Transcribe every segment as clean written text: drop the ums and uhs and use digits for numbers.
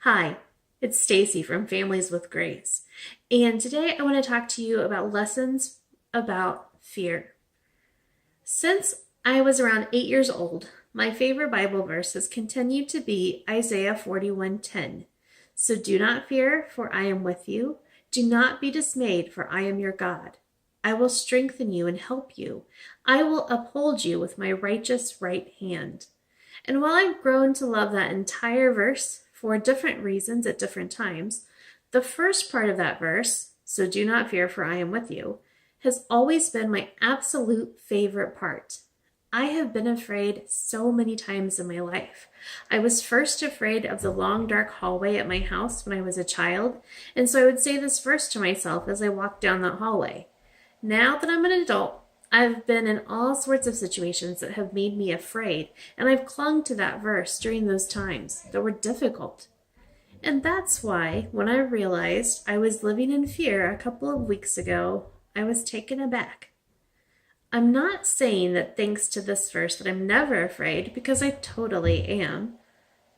Hi, it's Stacy from Families with Grace, and today I want to talk to you about lessons about fear. Since I was around 8 years old, my favorite Bible verse has continued to be Isaiah 41:10. So do not fear, for I am with you. Do not be dismayed, for I am your God. I will strengthen you and help you. I will uphold you with my righteous right hand. And while I've grown to love that entire verse for different reasons at different times, the first part of that verse, so do not fear, for I am with you, has always been my absolute favorite part. I have been afraid so many times in my life. I was first afraid of the long dark hallway at my house when I was a child, and so I would say this verse to myself as I walked down that hallway. Now that I'm an adult, I've been in all sorts of situations that have made me afraid, and I've clung to that verse during those times that were difficult. And that's why, when I realized I was living in fear a couple of weeks ago, I was taken aback. I'm not saying that thanks to this verse that I'm never afraid, because I totally am,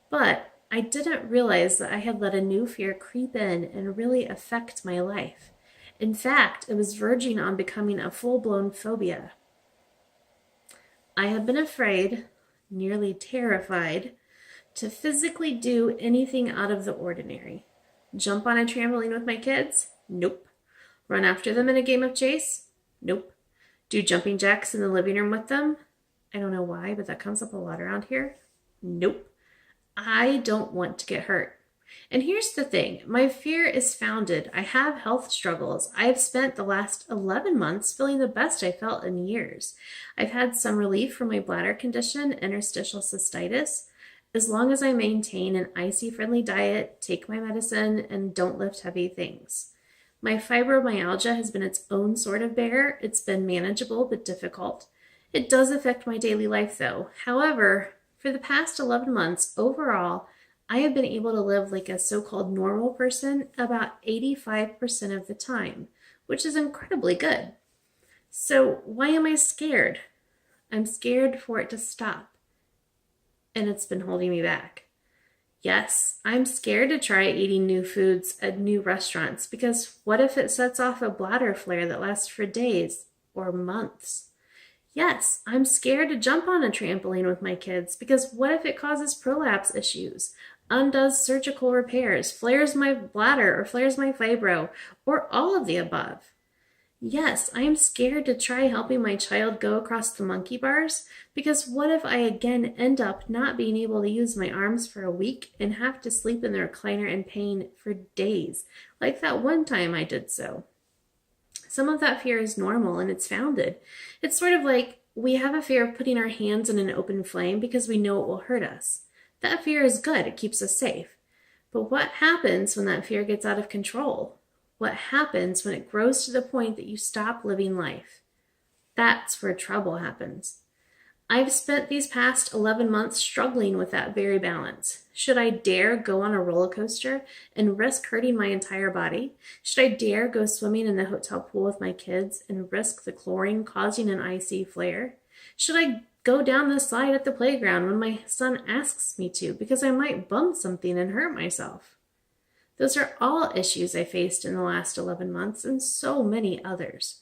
but I didn't realize that I had let a new fear creep in and really affect my life. In fact, it was verging on becoming a full-blown phobia. I have been afraid, nearly terrified, to physically do anything out of the ordinary. Jump on a trampoline with my kids? Nope. Run after them in a game of chase? Nope. Do jumping jacks in the living room with them? I don't know why, but that comes up a lot around here. Nope. I don't want to get hurt. And here's the thing, my fear is founded. I have health struggles. I've spent the last 11 months feeling the best I felt in years. I've had some relief from my bladder condition, interstitial cystitis, as long as I maintain an icy-friendly diet, take my medicine, and don't lift heavy things. My fibromyalgia has been its own sort of bear. It's been manageable but difficult. It does affect my daily life though. However, for the past 11 months, overall, I have been able to live like a so-called normal person about 85% of the time, which is incredibly good. So why am I scared? I'm scared for it to stop, and it's been holding me back. Yes, I'm scared to try eating new foods at new restaurants because what if it sets off a bladder flare that lasts for days or months? Yes, I'm scared to jump on a trampoline with my kids because what if it causes prolapse issues, undoes surgical repairs, flares my bladder or flares my fibro, or all of the above? Yes, I am scared to try helping my child go across the monkey bars because what if I again end up not being able to use my arms for a week and have to sleep in the recliner in pain for days, like that one time I did so? Some of that fear is normal and it's founded. It's sort of like we have a fear of putting our hands in an open flame because we know it will hurt us. That fear is good, it keeps us safe. But what happens when that fear gets out of control? What happens when it grows to the point that you stop living life? That's where trouble happens. I've spent these past 11 months struggling with that very balance. Should I dare go on a roller coaster and risk hurting my entire body? Should I dare go swimming in the hotel pool with my kids and risk the chlorine causing an icy flare? Should I go down the slide at the playground when my son asks me to because I might bump something and hurt myself? Those are all issues I faced in the last 11 months and so many others.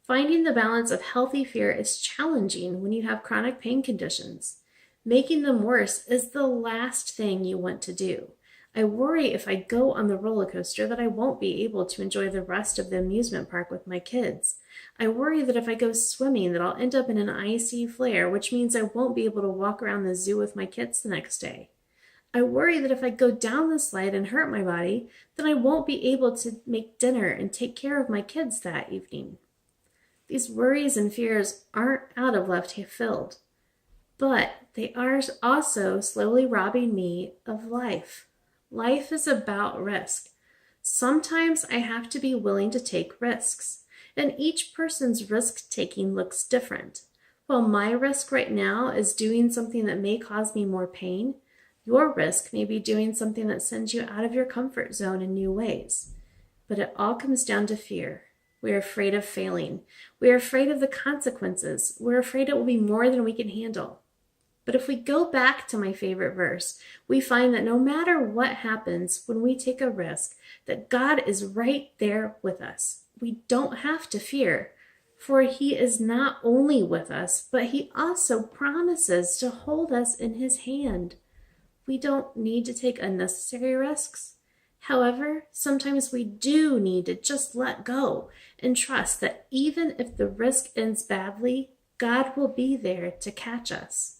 Finding the balance of healthy fear is challenging when you have chronic pain conditions. Making them worse is the last thing you want to do. I worry if I go on the roller coaster that I won't be able to enjoy the rest of the amusement park with my kids. I worry that if I go swimming that I'll end up in an icy flare, which means I won't be able to walk around the zoo with my kids the next day. I worry that if I go down the slide and hurt my body, then I won't be able to make dinner and take care of my kids that evening. These worries and fears aren't out of left field, but they are also slowly robbing me of life. Life is about risk. Sometimes I have to be willing to take risks, and each person's risk-taking looks different. While my risk right now is doing something that may cause me more pain, your risk may be doing something that sends you out of your comfort zone in new ways. But it all comes down to fear. We're afraid of failing. We're afraid of the consequences. We're afraid it will be more than we can handle. But if we go back to my favorite verse, we find that no matter what happens when we take a risk, that God is right there with us. We don't have to fear, for he is not only with us, but he also promises to hold us in his hand. We don't need to take unnecessary risks. However, sometimes we do need to just let go and trust that even if the risk ends badly, God will be there to catch us.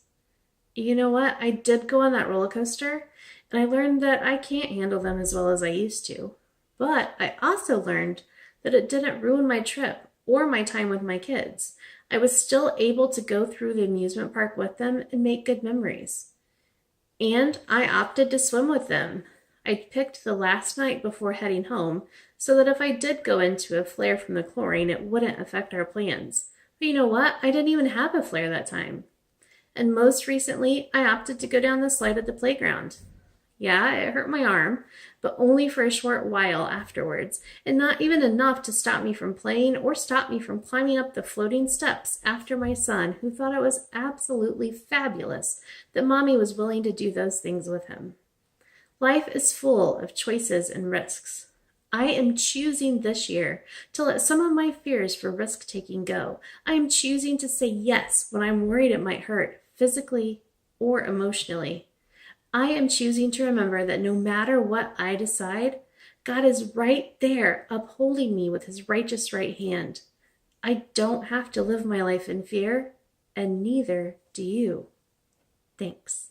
You know what? I did go on that roller coaster, and I learned that I can't handle them as well as I used to. But I also learned that it didn't ruin my trip or my time with my kids. I was still able to go through the amusement park with them and make good memories. And I opted to swim with them. I picked the last night before heading home so that if I did go into a flare from the chlorine, it wouldn't affect our plans. But you know what? I didn't even have a flare that time. And most recently, I opted to go down the slide at the playground. Yeah, it hurt my arm, but only for a short while afterwards, and not even enough to stop me from playing or stop me from climbing up the floating steps after my son, who thought it was absolutely fabulous that Mommy was willing to do those things with him. Life is full of choices and risks. I am choosing this year to let some of my fears for risk-taking go. I am choosing to say yes when I'm worried it might hurt, physically or emotionally. I am choosing to remember that no matter what I decide, God is right there upholding me with his righteous right hand. I don't have to live my life in fear, and neither do you. Thanks.